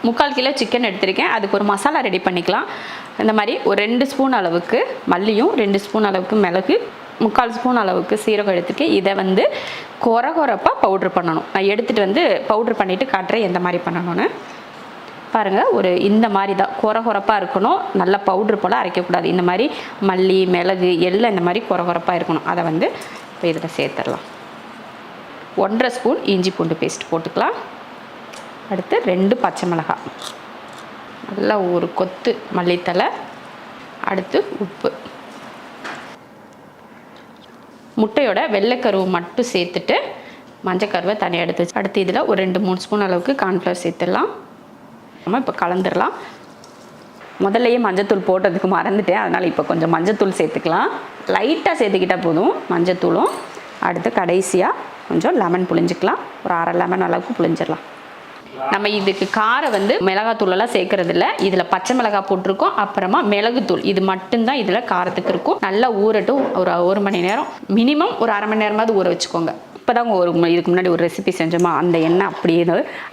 3/4 kilo chicken எடுத்திருக்கேன். அதுக்கு ஒரு மசாலா ரெடி பண்ணிக்கலாம். இந்த மாதிரி ஒரு 2 ஸ்பூன் அளவுக்கு மல்லியும் 2 ஸ்பூன் அளவுக்கு மிளகு 3/4 ஸ்பூன் அளவுக்கு சீரகம் எடுத்துருக்கேன். இதை வந்து கொரகொரப்பாக பவுட்ரு பண்ணணும். நான் எடுத்துகிட்டு வந்து பவுட்ரு பண்ணிவிட்டு காட்டுறேன் எந்த மாதிரி பண்ணணும்னு. பாருங்கள், ஒரு இந்த மாதிரி தான் கொரகொரப்பாக இருக்கணும். நல்லா பவுட்ரு போல் அரைக்கக்கூடாது. இந்த மாதிரி மல்லி மிளகு எல்லாம் இந்த மாதிரி கொரகொரப்பாக இருக்கணும். அதை வந்து இப்போ இதில் சேர்த்துடலாம். 1/2 ஸ்பூன் இஞ்சி பூண்டு பேஸ்ட் போட்டுக்கலாம். அடுத்து 2 பச்சை மிளகாய், நல்லா ஒரு கொத்து மல்லித்தலை, அடுத்து உப்பு, முட்டையோட வெள்ளைக்கருவு மட்டும் சேர்த்துட்டு மஞ்சக்கருவை தனியாக எடுத்து வச்சு அடுத்து இதில் ஒரு 2-3 ஸ்பூன் அளவுக்கு கார்ன்ஃப்ளவர் சேர்த்துடலாம். நம்ம இப்போ கலந்துடலாம். முதல்லையே மஞ்சத்தூள் போட்டதுக்கு மறந்துட்டேன், அதனால் இப்போ கொஞ்சம் மஞ்சத்தூள் சேர்த்துக்கலாம். லைட்டாக சேர்த்துக்கிட்டால் போதும் மஞ்சத்தூளும். அடுத்து கடைசியாக கொஞ்சம் லெமன் புழிஞ்சிக்கலாம். ஒரு 1/2 லெமன் அளவுக்கு புழிஞ்சிடலாம். நம்ம இதுக்கு காரம் வந்து மிளகாத்தூளெல்லாம் சேர்க்கறது இல்லை. இதில் பச்சை மிளகாய் போட்டிருக்கோம், அப்புறமா மிளகுத்தூள், இது மட்டும்தான் இதில் காரத்துக்கு இருக்கும். நல்லா ஊறட்டும். ஒரு 1 மணி நேரம், மினிமம் ஒரு 1/2 மணி நேரமாவது ஊற வச்சுக்கோங்க. இப்போ தான் இதுக்கு முன்னாடி ஒரு ரெசிபி செஞ்சோமா, அந்த எண்ணெய் அப்படியே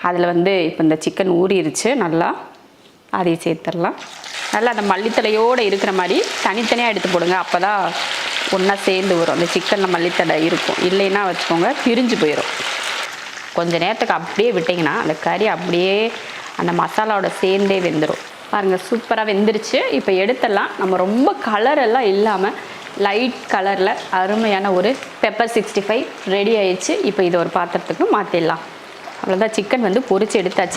அதில் வந்து இப்போ இந்த சிக்கன் ஊறிடுச்சு. நல்லா அதையும் சேர்த்துடலாம். நல்லா அந்த மல்லித்தலையோடு இருக்கிற மாதிரி தனித்தனியாக எடுத்து போடுங்க. அப்போ தான் ஒன்றா சேர்ந்து வரும். அந்த சிக்கனில் மல்லித்தலை இருக்கும், இல்லைன்னா வச்சுக்கோங்க பிரிஞ்சு போயிடும். கொஞ்சம் நேரத்துக்கு அப்படியே விட்டிங்கன்னா அந்த கறி அப்படியே அந்த மசாலாவோட சேர்ந்தே வெந்துடும். பாருங்கள், சூப்பராக வெந்துருச்சு. இப்போ எடுத்துடலாம். நம்ம ரொம்ப கலரெல்லாம் இல்லாமல் லைட் கலரில் அருமையான ஒரு பெப்பர் 65 ரெடி ஆயிடுச்சு. இப்போ இதை ஒரு பாத்திரத்துக்கு மாற்றிடலாம். அவ்வளோதான், சிக்கன் வந்து பொரிச்சு எடுத்தாச்சு.